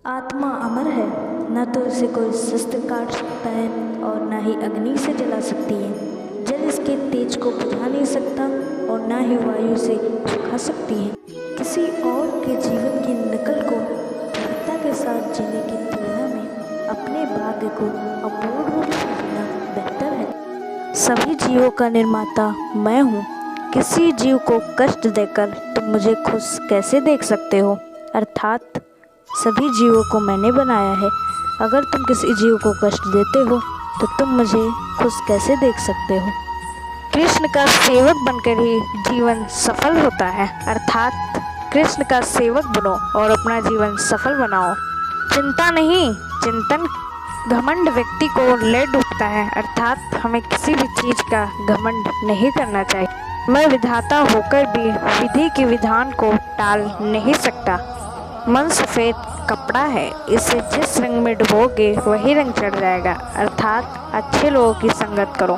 आत्मा अमर है, न तो इसे कोई शस्त्र काट सकता है और न ही अग्नि से जला सकती है। जल इसके तेज को बुझा नहीं सकता और न ही वायु से सुखा सकती है। किसी और के जीवन की नकल को दृढ़ता के साथ जीने की तुलना में अपने भाग्य को अपूर्ण रूप से जीना बेहतर है। सभी जीवों का निर्माता मैं हूँ। किसी जीव को कष्ट देकर तुम मुझे खुश कैसे देख सकते हो? अर्थात सभी जीवों को मैंने बनाया है। अगर तुम किसी जीव को कष्ट देते हो तो तुम मुझे खुश कैसे देख सकते हो? कृष्ण का सेवक बनकर ही जीवन सफल होता है। अर्थात कृष्ण का सेवक बनो और अपना जीवन सफल बनाओ। चिंता नहीं, चिंतन। घमंड व्यक्ति को ले डूबता है। अर्थात हमें किसी भी चीज का घमंड नहीं करना चाहिए। मैं विधाता होकर भी विधि के विधान को टाल नहीं सकता। मन सफ़ेद कपड़ा है, इसे जिस रंग में डुबोगे वही रंग चढ़ जाएगा। अर्थात अच्छे लोगों की संगत करो।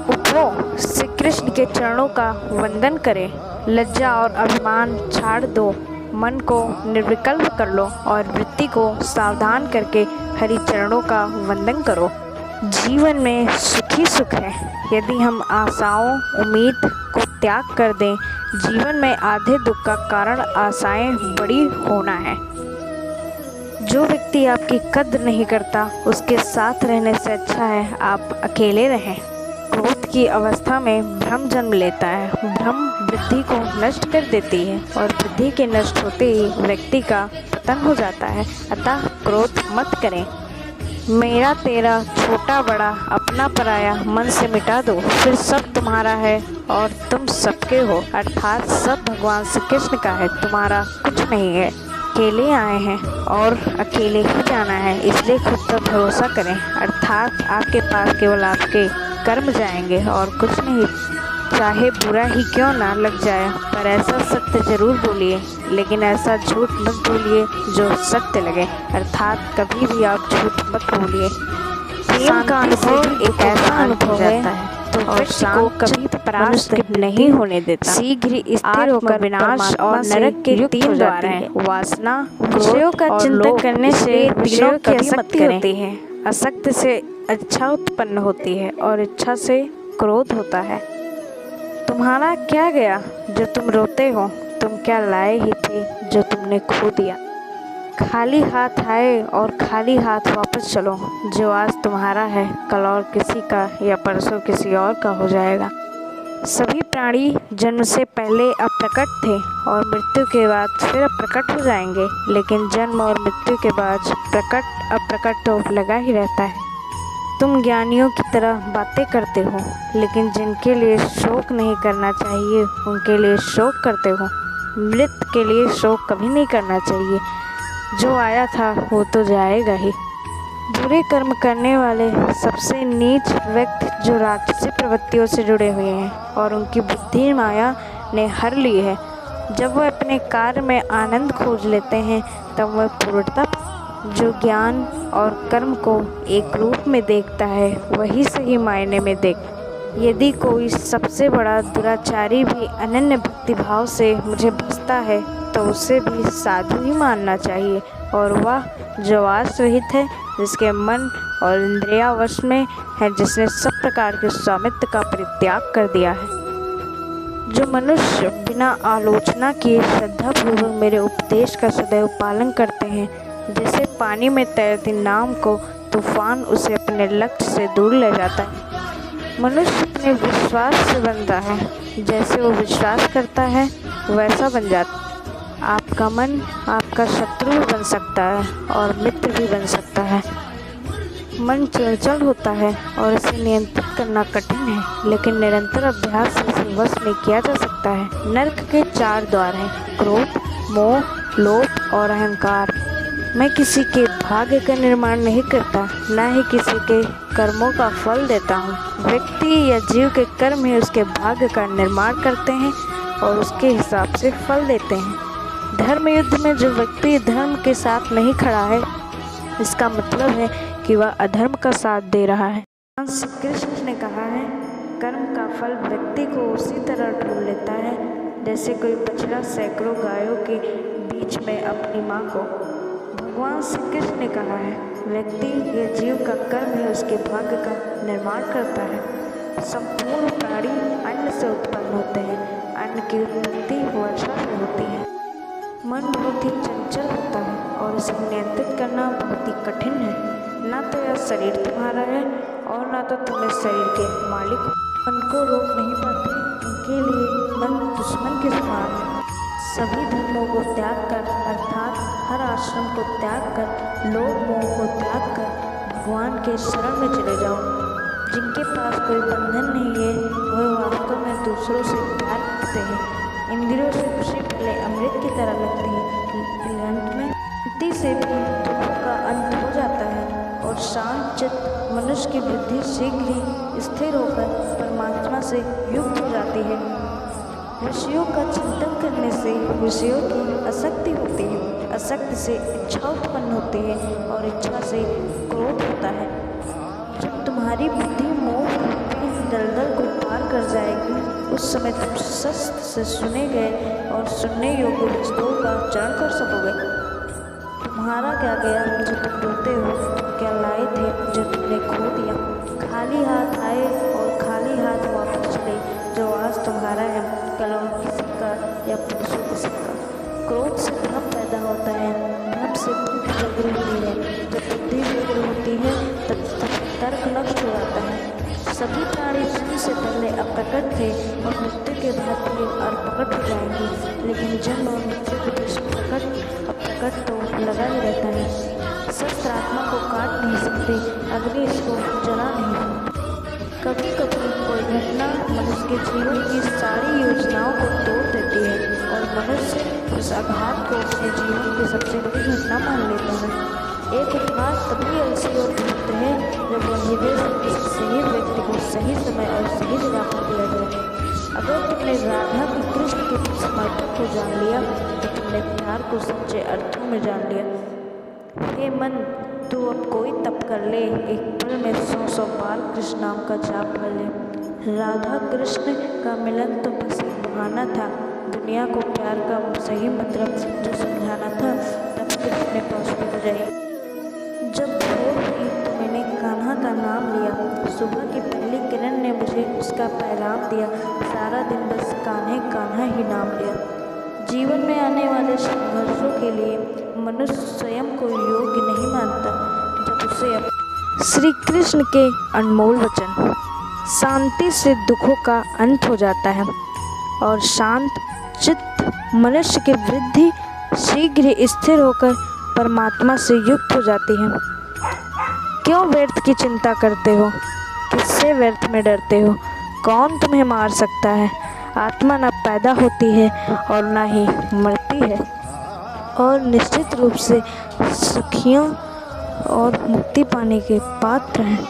उठो, श्री कृष्ण के चरणों का वंदन करें। लज्जा और अभिमान छाड़ दो। मन को निर्विकल्प कर लो और वृत्ति को सावधान करके हरि चरणों का वंदन करो। जीवन में सुखी सुख है। यदि हम आशाओं उम्मीद को त्याग कर दें, जीवन में आधे दुख का कारण आशाएं बड़ी होना है। जो व्यक्ति आपकी कद्र नहीं करता उसके साथ रहने से अच्छा है आप अकेले रहें। क्रोध की अवस्था में भ्रम जन्म लेता है। भ्रम बुद्धि को नष्ट कर देती है और बुद्धि के नष्ट होते ही व्यक्ति का पतन हो जाता है। अतः क्रोध मत करें। मेरा तेरा छोटा बड़ा अपना पराया मन से मिटा दो, फिर सब तुम्हारा है और तुम सबके हो। अर्थात सब भगवान श्री कृष्ण का है, तुम्हारा कुछ नहीं है। अकेले आए हैं और अकेले ही जाना है, इसलिए खुद पर भरोसा करें। अर्थात आपके पास केवल आपके कर्म जाएंगे और कुछ नहीं। चाहे बुरा ही क्यों ना लग जाए, पर ऐसा सत्य जरूर बोलिए, लेकिन ऐसा झूठ मत बोलिए जो सत्य लगे। अर्थात कभी भी आप झूठ मत बोलिए। प्रेम का अनुभव एक ऐसा अनुभव है तो व्यक्ति को कभी परास्त नहीं होने देता। शीघ्र ही स्थिर होकर विनाश और नरक के तीन द्वार हैं। वासना, विषयों का चिंतन करने से विषयों की आसक्ति होती है। आसक्ति से इच्छा उत्पन्न होती है और इच्छा से क्रोध होता है। तुम्हारा क्या गया जो तुम रोते हो? तुम क्या लाए ही थे जो तुमने खो दिया? खाली हाथ आए और खाली हाथ वापस चलो। जो आज तुम्हारा है कल और किसी का या परसों किसी और का हो जाएगा। सभी प्राणी जन्म से पहले अप्रकट थे और मृत्यु के बाद फिर अप्रकट हो जाएंगे, लेकिन जन्म और मृत्यु के बाद प्रकट अप्रकट तो लगा ही रहता है। तुम ज्ञानियों की तरह बातें करते हो, लेकिन जिनके लिए शोक नहीं करना चाहिए उनके लिए शोक करते हो। मृत के लिए शोक कभी नहीं करना चाहिए। जो आया था वो तो जाएगा ही। बुरे कर्म करने वाले सबसे नीच व्यक्ति जो राक्षसी प्रवृत्तियों से जुड़े हुए हैं और उनकी बुद्धि माया ने हर ली है। जब वह अपने कार्य में आनंद खोज लेते हैं तब वह पूर्णता। जो ज्ञान और कर्म को एक रूप में देखता है वही सही मायने में देख। यदि कोई सबसे बड़ा दुराचारी भी अनन्य भक्तिभाव से मुझे भजता है तो उसे भी साधु ही मानना चाहिए। और वह जो वास रहित है, जिसके मन और इंद्रिया वश में है, जिसने सब प्रकार के स्वामित्व का परित्याग कर दिया है। जो मनुष्य बिना आलोचना किए श्रद्धापूर्वक मेरे उपदेश का सदैव पालन करते हैं, जैसे पानी में तैरती नाव को तूफान उसे अपने लक्ष्य से दूर ले जाता है। मनुष्य अपने विश्वास से बनता है, जैसे वो विश्वास करता है वैसा बन जाता है। आपका मन आपका शत्रु भी बन सकता है और मित्र भी बन सकता है। मन चंचल होता है और इसे नियंत्रित करना कठिन है, लेकिन निरंतर अभ्यास से इसे वश में किया जा सकता है। नरक के 4 द्वार हैं: क्रोध, मोह, लोभ और अहंकार। मैं किसी के भाग्य का निर्माण नहीं करता, न ही किसी के कर्मों का फल देता हूँ। व्यक्ति या जीव के कर्म ही उसके भाग्य का निर्माण करते हैं और उसके हिसाब से फल देते हैं। धर्म युद्ध में जो व्यक्ति धर्म के साथ नहीं खड़ा है, इसका मतलब है कि वह अधर्म का साथ दे रहा है। श्री कृष्ण ने कहा है, कर्म का फल व्यक्ति को उसी तरह ढूंढ लेता है जैसे कोई बछड़ा सैकड़ों गायों के बीच में अपनी माँ को। भगवान श्री कृष्ण ने कहा है, व्यक्ति या जीव का कर्म ही उसके भाग्य का निर्माण करता है। संपूर्ण प्राणी अन्न से उत्पन्न होते हैं। अन्न की उत्पत्ति वर्षा से होती है। मन बहुत ही चंचल होता है और इसे नियंत्रित करना बहुत ही कठिन है। ना तो यह शरीर तुम्हारा है और ना तो तुम इस शरीर के मालिक हो। मन को रोक नहीं पाते, उनके लिए मन दुश्मन के समान है। सभी धर्मों को त्याग कर अर्थात हर आश्रम को त्याग कर, लोभ मोह को त्याग कर भगवान के शरण में चले जाओ। जिनके पास कोई बंधन नहीं है वह वास्तव में दूसरों से प्यार करते हैं। इंद्रियों से खुशी पहले अमृत की तरह लगती है, लेकिन अंत में शांति से भी दुखों का अंत हो जाता है और शांत चित्त मनुष्य की बुद्धि शीघ्र ही स्थिर होकर परमात्मा से युक्त हो जाती है। विषयों का चिंतन करने से विषयों की आसक्ति होती है। आसक्ति से इच्छा उत्पन्न होती है और इच्छा से क्रोध होता है। जब तुम्हारी बुद्धि मोह रूपी दलदल को पार कर जाएगी, उस समय तुम शस्त्र से सुने गए और सुनने योग्य वस्तुओं का चरण कर सकोगे। तुम्हारा क्या गया जो तुम रोते हो? तुम क्या लाए थे जो तुमने खो दिया? खाली हाथ आए और खाली हाथ वापस चले। जो आज तुम्हारा है कल और किसी का या परसों किसी का। क्रोध से भ्रम पैदा होता है, भ्रम से बुद्धि व्यग्र होती है। जब बुद्धि व्यग्र होती है तब तर्क नष्ट हो जाता है। सभी प्राणी जन्म से पहले अप्रकट थे और मृत्यु के बाद भी अप्रकट हो जाएंगे, लेकिन जन्म और मृत्यु के बीच अप्रकट तो लगा ही रहता है। शस्त्र आत्मा को काट नहीं सकते, अग्नि इसको जला नहीं सकती। कभी कभी कोई घटना मनुष्य के जीवन की सारी योजनाओं को तोड़ देती है और मनुष्य उस आघात को अपने जीवन की सबसे बड़ी घटना मान लेता है। एक उपहास तभी अलसी और पवित्र है जब वह हृदय से किसी सही व्यक्ति को सही समय और सही जगह पर दिया जाए। अगर तुमने राधा को कृष्ण के प्रति समर्पित को जान लिया तो तुमने प्यार को सच्चे अर्थों में जान लिया। हे मन, तू अब कोई तप कर ले, एक पल में 100 बार कृष्ण नाम का जाप कर ले। राधा कृष्ण का मिलन तो बस एक बहाना था। दुनिया को प्यार का सही मतलब जो समझाना था तब कृष्ण ने पास में बुझाई। जब भोर हुई तो मैंने कान्हा का नाम लिया। सुबह की पहली किरण ने मुझे उसका पैगाम दिया। सारा दिन बस कान्हे कान्हा ही नाम लिया। जीवन में आने वाले संघर्षों के लिए मनुष्य स्वयं को योग्य नहीं मानता जब उसे श्री कृष्ण के अनमोल वचन, शांति से दुखों का अंत हो जाता है और शांत चित्त मनुष्य की वृद्धि शीघ्र ही स्थिर होकर परमात्मा से युक्त हो जाती है। क्यों व्यर्थ की चिंता करते हो? किससे व्यर्थ में डरते हो? कौन तुम्हें मार सकता है? आत्मा न पैदा होती है और न ही मरती है और निश्चित रूप से सुखियों और मुक्ति पाने के पात्र हैं।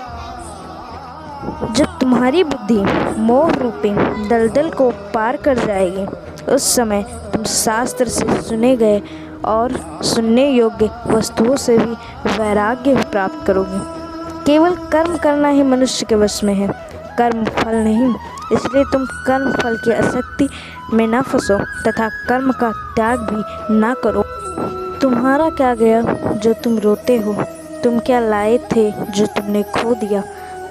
जब तुम्हारी बुद्धि मोह रूपी दलदल को पार कर जाएगी, उस समय तुम शास्त्र से सुने गए और सुनने योग्य वस्तुओं से भी वैराग्य प्राप्त करोगे। केवल कर्म करना ही मनुष्य के वश में है, कर्म फल नहीं। इसलिए तुम कर्म फल की आसक्ति में न फंसो तथा कर्म का त्याग भी ना करो। तुम्हारा क्या गया जो तुम रोते हो? तुम क्या लाए थे जो तुमने खो दिया?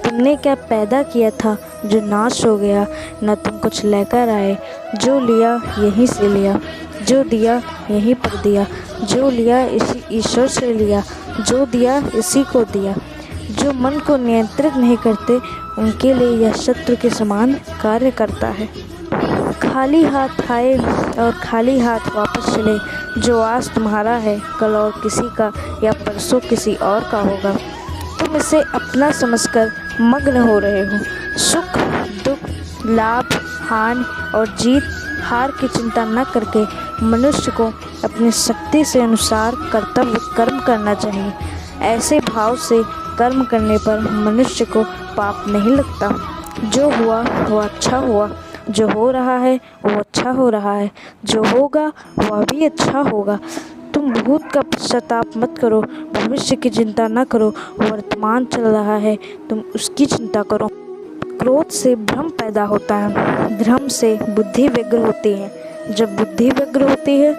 तुमने क्या पैदा किया था जो नाश हो गया? न तुम कुछ लेकर आए। जो लिया यहीं से लिया, जो दिया यहीं पर दिया, जो लिया इसी ईश्वर से लिया, जो दिया इसी को दिया। जो मन को नियंत्रित नहीं करते उनके लिए यह शत्रु के समान कार्य करता है। खाली हाथ आए और खाली हाथ वापस चले। जो आज तुम्हारा है कल और किसी का या परसों किसी और का होगा। तुम इसे अपना समझकर मग्न हो रहे हो। सुख दुख, लाभ हानि और जीत हार की चिंता न करके मनुष्य को अपनी शक्ति से अनुसार कर्तव्य कर्म करना चाहिए। ऐसे भाव से कर्म करने पर मनुष्य को पाप नहीं लगता। जो हुआ वो अच्छा हुआ, जो हो रहा है वो अच्छा हो रहा है, जो होगा वह भी अच्छा होगा। तुम भूत का पश्चाताप मत करो, भविष्य की चिंता न करो। वर्तमान चल रहा है, तुम उसकी चिंता करो। क्रोध से भ्रम पैदा होता है, भ्रम से बुद्धि व्यग्र होती है। जब बुद्धि व्यग्र होती है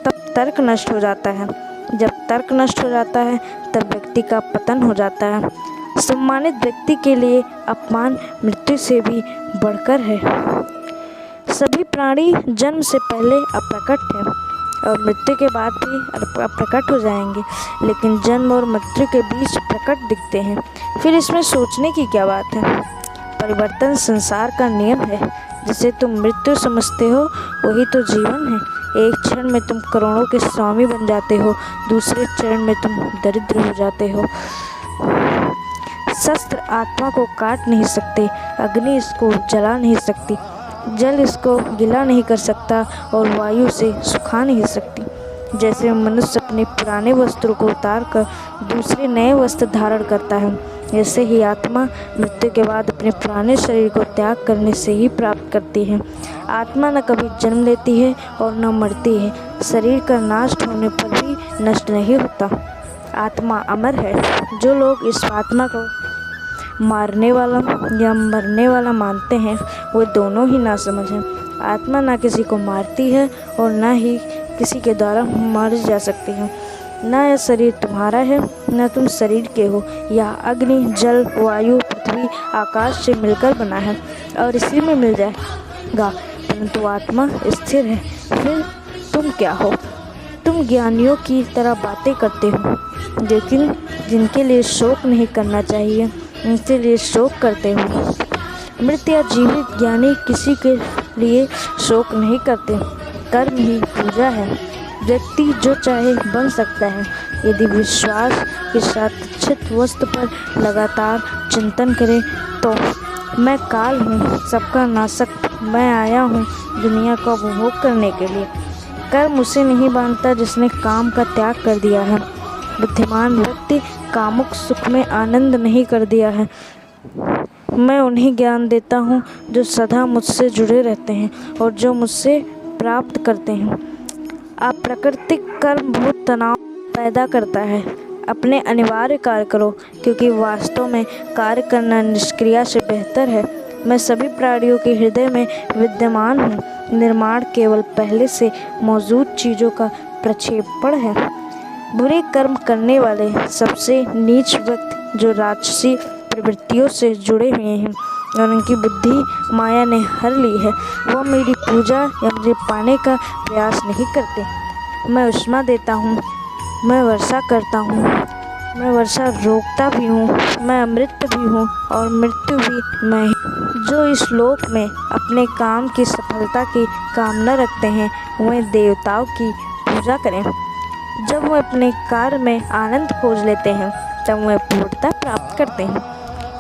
तब तर्क नष्ट हो जाता है। जब तर्क नष्ट हो जाता है तब व्यक्ति का पतन हो जाता है। सम्मानित व्यक्ति के लिए अपमान मृत्यु से भी बढ़कर है। सभी प्राणी जन्म से पहले अप्रकट हैं और मृत्यु के बाद भी अप्रकट हो जाएंगे, लेकिन जन्म और मृत्यु के बीच प्रकट दिखते हैं। फिर इसमें सोचने की क्या बात है? परिवर्तन संसार का नियम है। जिसे तुम मृत्यु समझते हो वही तो जीवन है। एक क्षण में तुम करोड़ों के स्वामी बन जाते हो, दूसरे क्षण में तुम दरिद्र हो जाते हो। शस्त्र आत्मा को काट नहीं सकते, अग्नि इसको जला नहीं सकती, जल इसको गीला नहीं कर सकता और वायु से सुखा नहीं सकती। जैसे मनुष्य अपने पुराने वस्त्रों को उतार कर दूसरे नए वस्त्र धारण करता है, ऐसे ही आत्मा मृत्यु के बाद अपने पुराने शरीर को त्याग करने से ही प्राप्त करती है। आत्मा न कभी जन्म लेती है और न मरती है। शरीर का नाश होने पर भी नष्ट नहीं होता। आत्मा अमर है। जो लोग इस आत्मा को मारने वाला या मरने वाला मानते हैं वो दोनों ही नासमझ हैं। आत्मा ना किसी को मारती है और ना ही किसी के द्वारा मारी जा सकती है। ना यह शरीर तुम्हारा है, न तुम शरीर के हो। यह अग्नि, जल, वायु, पृथ्वी, आकाश से मिलकर बना है और इसी में मिल जाएगा, परंतु आत्मा स्थिर है। फिर तुम क्या हो? तुम ज्ञानियों की तरह बातें करते हो, लेकिन जिनके लिए शोक नहीं करना चाहिए उनके लिए शोक करते हो। मृत या जीवित ज्ञानी किसी के लिए शोक नहीं करते। कर्म ही पूजा है। व्यक्ति जो चाहे बन सकता है यदि विश्वास के साथ इच्छित वस्तु पर लगातार चिंतन करे तो। मैं काल हूँ, सबका नाशक। मैं आया हूँ दुनिया का उपभोग करने के लिए। कर्म उसे नहीं बांधता जिसने काम का त्याग कर दिया है। बुद्धिमान व्यक्ति कामुक सुख में आनंद नहीं कर दिया है। मैं उन्हें ज्ञान देता हूँ जो सदा मुझसे जुड़े रहते हैं और जो मुझसे प्राप्त करते हैं। अप्राकृतिक कर्म बहुत तनाव पैदा करता है। अपने अनिवार्य कार्य करो, क्योंकि वास्तव में कार्य करना निष्क्रिया से बेहतर है। मैं सभी प्राणियों के हृदय में विद्यमान हूँ। निर्माण केवल पहले से मौजूद चीज़ों का प्रक्षेपण है। बुरे कर्म करने वाले सबसे नीच व्यक्ति जो राजसी प्रवृत्तियों से जुड़े हुए हैं और उनकी बुद्धि माया ने हर ली है, वह मेरी पूजा या मुझे पाने का प्रयास नहीं करते। मैं उष्मा देता हूँ, मैं वर्षा करता हूँ, मैं वर्षा रोकता भी हूँ, मैं अमृत भी हूँ और मृत्यु भी मैं ही। जो इस लोक में अपने काम की सफलता की कामना रखते हैं वे देवताओं की पूजा करें। जब वे अपने कार्य में आनंद खोज लेते हैं तब वे पूर्णता प्राप्त करते हैं।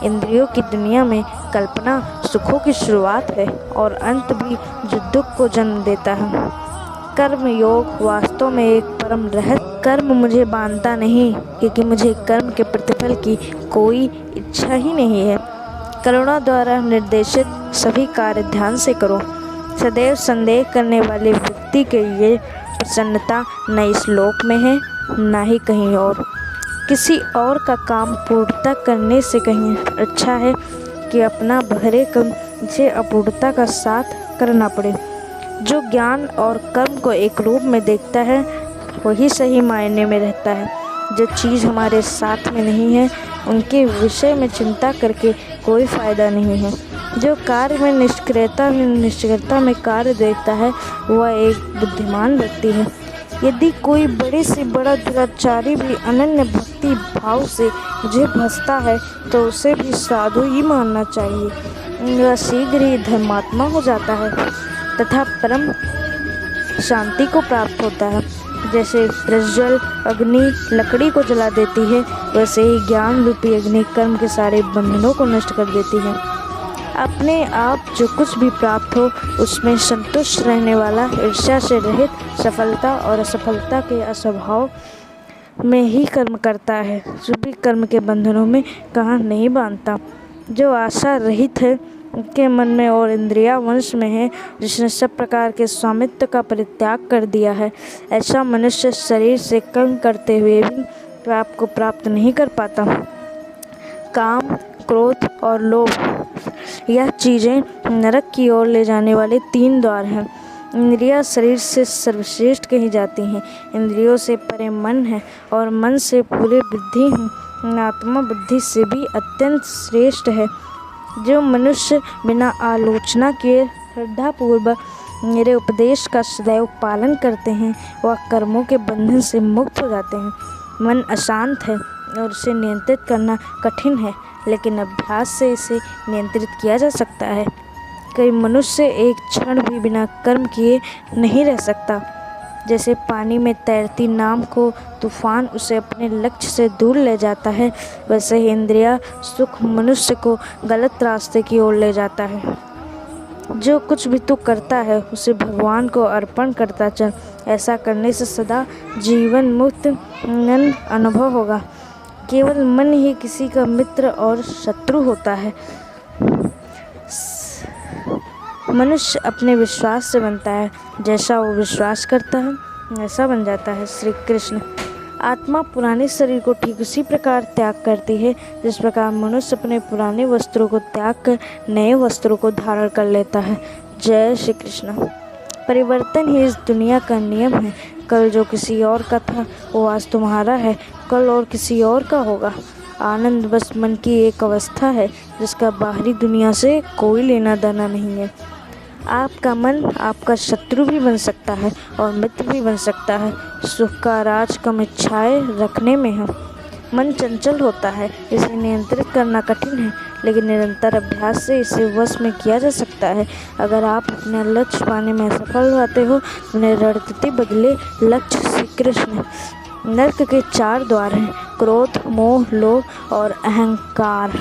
इंद्रियों की दुनिया में कल्पना सुखों की शुरुआत है और अंत भी जो दुख को जन्म देता है। कर्म योग वास्तव में एक परम रहस्य। कर्म मुझे बांधता नहीं, क्योंकि मुझे कर्म के प्रतिफल की कोई इच्छा ही नहीं है। करुणा द्वारा निर्देशित सभी कार्य ध्यान से करो। सदैव संदेह करने वाले व्यक्ति के लिए प्रसन्नता न इस लोक में है न ही कहीं और। किसी और का काम पूर्णता करने से कहीं अच्छा है कि अपना भरे कर्म से अपूर्णता का साथ करना पड़े। जो ज्ञान और कर्म को एक रूप में देखता है वही सही मायने में रहता है। जो चीज़ हमारे साथ में नहीं है उनके विषय में चिंता करके कोई फ़ायदा नहीं है। जो कार्य में निष्क्रियता में कार्य देखता है वह एक बुद्धिमान व्यक्ति है। यदि कोई बड़े से बड़ा दुराचारी भी अनन्य भक्ति भाव से मुझे भजता है तो उसे भी साधु ही मानना चाहिए। वह शीघ्र ही धर्मात्मा हो जाता है तथा परम शांति को प्राप्त होता है। जैसे प्रज्वल अग्नि लकड़ी को जला देती है, वैसे ही ज्ञान रूपी अग्नि कर्म के सारे बंधनों को नष्ट कर देती है। अपने आप जो कुछ भी प्राप्त हो उसमें संतुष्ट रहने वाला, ईर्ष्या से रहित, सफलता और असफलता के अस्वभाव में ही कर्म करता है। जो भी कर्म के बंधनों में कहाँ नहीं बांधता। जो आशा रहित है उनके मन में और इंद्रिया वंश में है, जिसने सब प्रकार के स्वामित्व का परित्याग कर दिया है, ऐसा मनुष्य शरीर से कर्म करते हुए भी आपको प्राप्त नहीं कर पाता। काम, क्रोध और लोभ यह चीज़ें नरक की ओर ले जाने वाले 3 द्वार हैं। इंद्रियां शरीर से सर्वश्रेष्ठ कही जाती हैं। इंद्रियों से परे मन है और मन से पूरे बुद्धि है। आत्मा बुद्धि से भी अत्यंत श्रेष्ठ है। जो मनुष्य बिना आलोचना किए श्रद्धापूर्वक मेरे उपदेश का सदैव पालन करते हैं वह कर्मों के बंधन से मुक्त हो जाते हैं। मन अशांत है और उसे नियंत्रित करना कठिन है, लेकिन अभ्यास से इसे नियंत्रित किया जा सकता है। कोई मनुष्य एक क्षण भी बिना कर्म किए नहीं रह सकता। जैसे पानी में तैरती नाव को तूफान उसे अपने लक्ष्य से दूर ले जाता है, वैसे ही इंद्रिया सुख मनुष्य को गलत रास्ते की ओर ले जाता है। जो कुछ भी तू करता है उसे भगवान को अर्पण करता चल। ऐसा करने से सदा जीवन मुक्त अनुभव होगा। केवल मन ही किसी का मित्र और शत्रु होता है। मनुष्य अपने विश्वास से बनता है। जैसा वो विश्वास करता है ऐसा बन जाता है। श्री कृष्ण। आत्मा पुराने शरीर को ठीक उसी प्रकार त्याग करती है जिस प्रकार मनुष्य अपने पुराने वस्त्रों को त्याग कर नए वस्त्रों को धारण कर लेता है। जय श्री कृष्ण। परिवर्तन ही इस दुनिया का नियम है। कल जो किसी और का था वो आज तुम्हारा है, कल और किसी और का होगा। आनंद बस मन की एक अवस्था है जिसका बाहरी दुनिया से कोई लेना देना नहीं है। आपका मन आपका शत्रु भी बन सकता है और मित्र भी बन सकता है। सुख का राज कम इच्छाएं रखने में है। मन चंचल होता है, इसे नियंत्रित करना कठिन है, लेकिन निरंतर अभ्यास से इसे वश में किया जा सकता है। अगर आप अपने लक्ष्य पाने में असफल होते हो तो निरर्थती बदले लक्ष्य श्री कृष्ण। नरक के 4 द्वार हैं: क्रोध, मोह, लोभ और अहंकार।